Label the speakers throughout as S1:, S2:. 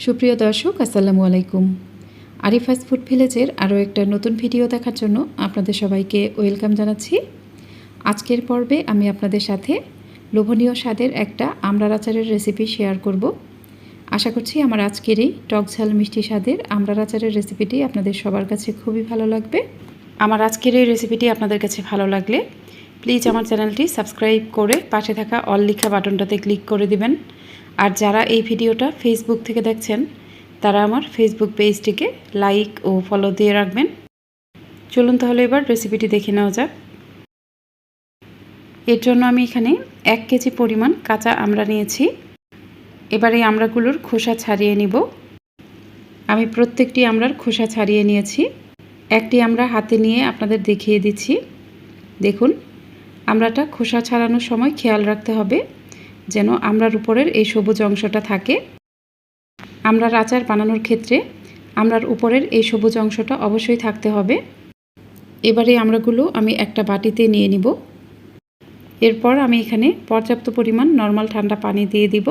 S1: সুপ্রিয় দর্শক আসসালামু আলাইকুম। আরিফাস ফুড ভিলেজের আরও একটা নতুন ভিডিও দেখার জন্য আপনাদের সবাইকে ওয়েলকাম জানাচ্ছি। আজকের পর্বে আমি আপনাদের সাথে লোভনীয় স্বাদের একটা আমড়ার আচারের রেসিপি শেয়ার করব। আশা করছি আমার আজকের এই টক ঝাল মিষ্টি স্বাদের আমড়ার আচারের রেসিপিটি আপনাদের সবার কাছে খুবই ভালো লাগবে। আমার আজকের এই রেসিপিটি আপনাদের কাছে ভালো লাগলে প্লিজ আমার চ্যানেলটি সাবস্ক্রাইব করে পাশে থাকা অল লেখা বাটনটাতে ক্লিক করে দিবেন। আর যারা এই ভিডিওটা ফেসবুক থেকে দেখছেন তারা আমার ফেসবুক পেজটিকে লাইক ও ফলো দিয়ে রাখবেন। চলুন তাহলে এবার রেসিপিটি দেখে নেওয়া যাক। এর জন্য আমি এখানে 1 কেজি পরিমাণ কাঁচা আমড়া নিয়েছি। এবার এই আমড়াগুলোর খোসা ছাড়িয়ে নিব। আমি প্রত্যেকটি আমড়ার খোসা ছাড়িয়ে নিয়েছি। একটি আমড়া হাতে নিয়ে আপনাদের দেখিয়ে দিচ্ছি। দেখুন, আমড়াটা খোসা ছাড়ানোর সময় খেয়াল রাখতে হবে যেন আমড়ার উপরের এই সবুজ অংশটা থাকে। আমড়ার আচার বানানোর ক্ষেত্রে আমড়ার উপরের এই সবুজ অংশটা অবশ্যই থাকতে হবে। এবারে আমড়াগুলো আমি একটা বাটিতে নিয়ে নিব। এরপর আমি এখানে পর্যাপ্ত পরিমাণ নর্মাল ঠান্ডা পানি দিয়ে দিব।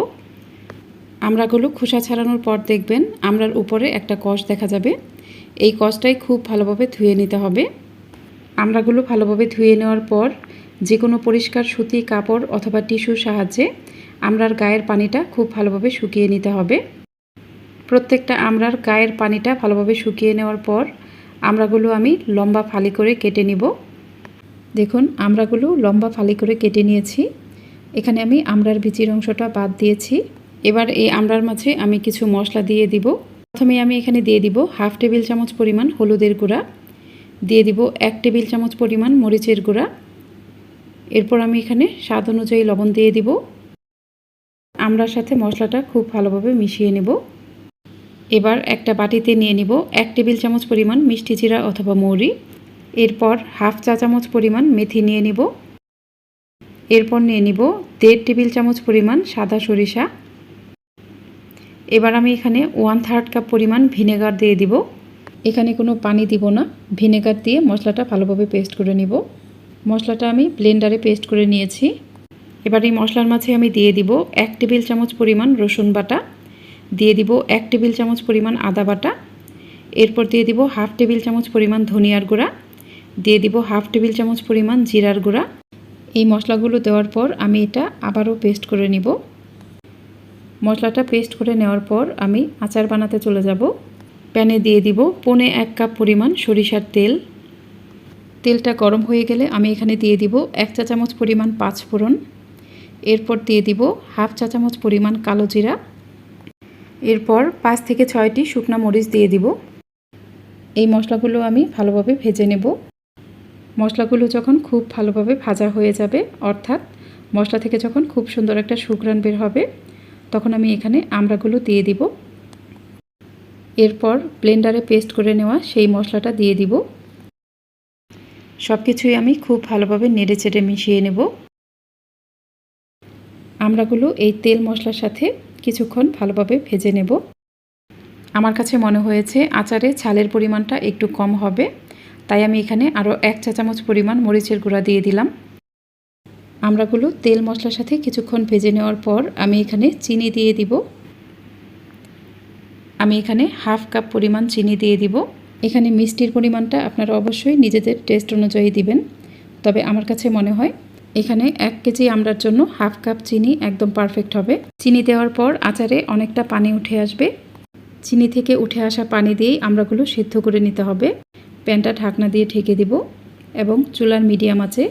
S1: আমড়াগুলো খোসা ছাড়ানোর পর দেখবেন আমড়ার উপরে একটা কষ দেখা যাবে। এই কষটাই খুব ভালোভাবে ধুয়ে নিতে হবে। আমড়াগুলো ভালোভাবে ধুয়ে নেওয়ার পর যে কোনো পরিষ্কার সুতি কাপড় অথবা টিস্যুর সাহায্যে আমড়ার গায়ের পানিটা খুব ভালোভাবে শুকিয়ে নিতে হবে। প্রত্যেকটা আমড়ার গায়ের পানিটা ভালোভাবে শুকিয়ে নেওয়ার পর আমড়াগুলো আমি লম্বা ফালি করে কেটে নিব। দেখুন, আমড়াগুলো লম্বা ফালি করে কেটে নিয়েছি। এখানে আমি আমড়ার বিচির অংশটা বাদ দিয়েছি। এবার এই আমড়ার মাঝে আমি কিছু মশলা দিয়ে দিব। প্রথমে আমি এখানে দিয়ে দিব 1/2 টেবিল চামচ পরিমাণ হলুদের গুঁড়া, দিয়ে দিব 1 টেবিল চামচ পরিমাণ মরিচের গুঁড়া। এরপর আমি এখানে স্বাদ অনুযায়ী লবণ দিয়ে দিব। আমড়ার সাথে মশলাটা খুব ভালোভাবে মিশিয়ে নেব। এবার একটা বাটিতে নিয়ে নিব 1 টেবিল চামচ পরিমাণ মিষ্টি জিরা অথবা মৌরি। এরপর 1/2 চা চামচ পরিমাণ মেথি নিয়ে নিব। এরপর নিয়ে নিব 1.5 টেবিল চামচ পরিমাণ সাদা সরিষা। এবার আমি এখানে 1/3 কাপ পরিমাণ ভিনেগার দিয়ে দিব। এখানে কোনো পানি দিব না, ভিনেগার দিয়ে মশলাটা ভালোভাবে পেস্ট করে নিব। মশলাটা আমি ব্লেন্ডারে পেস্ট করে নিয়েছি। এবার এই মশলার মাঝে আমি দিয়ে দিব 1 টেবিল চামচ পরিমাণ রসুন বাটা, দিয়ে দিব 1 টেবিল চামচ পরিমাণ আদা বাটা। এরপর দিয়ে দিব 1/2 টেবিল চামচ পরিমাণ ধনিয়ার গুঁড়া, দিয়ে দিব 1/2 টেবিল চামচ পরিমাণ জিরার গুঁড়া। এই মশলাগুলো দেওয়ার পর আমি এটা আবারও পেস্ট করে নিব। মশলাটা পেস্ট করে নেওয়ার পর আমি আচার বানাতে চলে যাব। প্যানে দিয়ে দিব 1.25 কাপ পরিমাণ সরিষার তেল। তেলটা গরম হয়ে গেলে আমি এখানে দিয়ে দিব 1 চা চামচ পরিমাণ পাঁচফোড়ন। এরপর দিয়ে দিব 1/2 চা চামচ পরিমাণ কালো জিরা। এরপর 5 থেকে 6টি শুকনা মরিচ দিয়ে দিব। এই মশলাগুলো আমি ভালোভাবে ভেজে নেব। মশলাগুলো যখন খুব ভালোভাবে ভাজা হয়ে যাবে, অর্থাৎ মশলা থেকে যখন খুব সুন্দর একটা সুঘ্রাণ বের হবে, তখন আমি এখানে আমড়াগুলো দিয়ে দিব। এরপর ব্লেন্ডারে পেস্ট করে নেওয়া সেই মশলাটা দিয়ে দিব। সব কিছুই আমি খুব ভালোভাবে নেড়েচেড়ে মিশিয়ে নেব। আমড়াগুলো এই তেল মশলার সাথে কিছুক্ষণ ভালোভাবে ভেজে নেব। আমার কাছে মনে হয়েছে আচারে ঝালের পরিমাণটা একটু কম হবে, তাই আমি এখানে আরও 1 চা চামচ পরিমাণ মরিচের গুঁড়া দিয়ে দিলাম। আমড়াগুলো তেল মশলার সাথে কিছুক্ষণ ভেজে নেওয়ার পর আমি এখানে চিনি দিয়ে দিব। আমি এখানে 1/2 কাপ পরিমাণ চিনি দিয়ে দিব। এখানে মিষ্টির পরিমাণটা আপনারা অবশ্যই নিজেদের টেস্ট অনুযায়ী দিবেন, তবে আমার কাছে মনে হয় এখানে 1 কেজি আমড়ার জন্য 1/2 কাপ চিনি একদম পারফেক্ট হবে। চিনি দেওয়ার পর আচারে অনেকটা পানি উঠে আসবে। চিনি থেকে উঠে আসা পানি দিয়েই আমড়াগুলো সিদ্ধ করে নিতে হবে। প্যানটা ঢাকনা দিয়ে ঢেকে দিব এবং চুলার মিডিয়াম আঁচে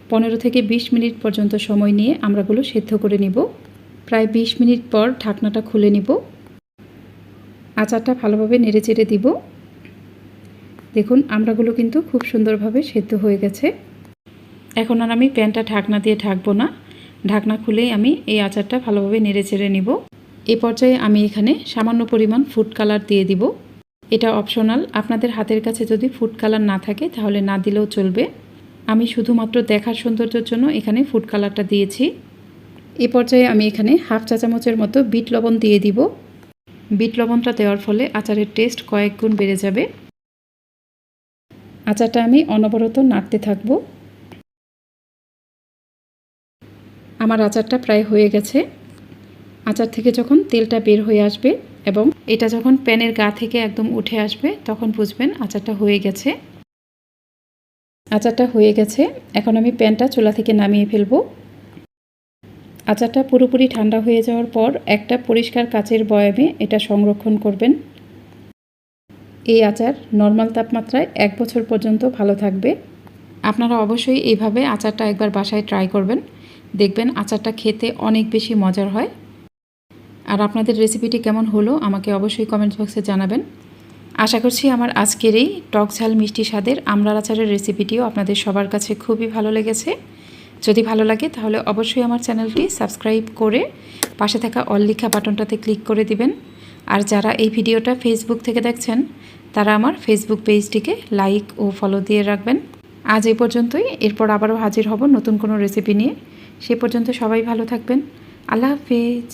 S1: 15 থেকে 20 মিনিট পর্যন্ত সময় নিয়ে আমড়াগুলো সিদ্ধ করে নিব। প্রায় 20 মিনিট পর ঢাকনাটা খুলে নিব। আচারটা ভালোভাবে নেড়েচেড়ে দিব। দেখুন, আমড়াগুলো কিন্তু খুব সুন্দরভাবে সিদ্ধ হয়ে গেছে। এখন আর আমি প্যানটা ঢাকনা দিয়ে ঢাকবো না, ঢাকনা খুলেই আমি এই আচারটা ভালোভাবে নেড়েচেড়ে নিব। এই পর্যায়ে আমি এখানে সামান্য পরিমাণ ফুড কালার দিয়ে দিব। এটা অপশনাল, আপনাদের হাতের কাছে যদি ফুড কালার না থাকে তাহলে না দিলেও চলবে। আমি শুধুমাত্র দেখার সৌন্দর্যের জন্য এখানে ফুড কালারটা দিয়েছি। এই পর্যায়ে আমি এখানে 1/2 চা চামচের মতো বিট লবণ দিয়ে দিব। বিট লবণটা দেওয়ার ফলে আচারের টেস্ট কয়েক গুণ বেড়ে যাবে। আচারটা আমি অনবরত নাড়তে থাকব। আমার আচারটা প্রায় হয়ে গেছে। আচার থেকে যখন তেলটা বের হয়ে আসবে এবং এটা যখন প্যানের গা থেকে একদম উঠে আসবে তখন বুঝবেন আচারটা হয়ে গেছে। আচারটা হয়ে গেছে। এখন আমি প্যানটা চুলা থেকে নামিয়ে ফেলবো। আচারটা পুরোপুরি ঠান্ডা হয়ে যাওয়ার পর একটা পরিষ্কার কাচের বয়ামে এটা সংরক্ষণ করবেন। এই আচার নর্মাল তাপমাত্রায় 1 বছর পর্যন্ত ভালো থাকবে। আপনারা অবশ্যই এইভাবে আচারটা একবার বাসায় ট্রাই করবেন, দেখবেন আচারটা খেতে অনেক বেশি মজার হয়। আর আপনাদের রেসিপিটি কেমন হলো আমাকে অবশ্যই কমেন্ট বক্সে জানাবেন। আশা করছি আমার আজকের এই টক ঝাল মিষ্টি স্বাদের আমড়ার আচারের রেসিপিটিও আপনাদের সবার কাছে খুবই ভালো লেগেছে। যদি ভালো লাগে তাহলে অবশ্যই আমার চ্যানেলটি সাবস্ক্রাইব করে পাশে থাকা অল লেখা বাটনটাতে ক্লিক করে দিবেন। আর যারা এই ভিডিওটা ফেসবুক থেকে দেখছেন তারা আমার ফেসবুক পেজটিকে লাইক ও ফলো দিয়ে রাখবেন। আজ এই পর্যন্তই। এরপর আবারও হাজির হব নতুন কোনো রেসিপি নিয়ে। সে পর্যন্ত সবাই ভালো থাকবেন। আল্লাহ হাফেজ।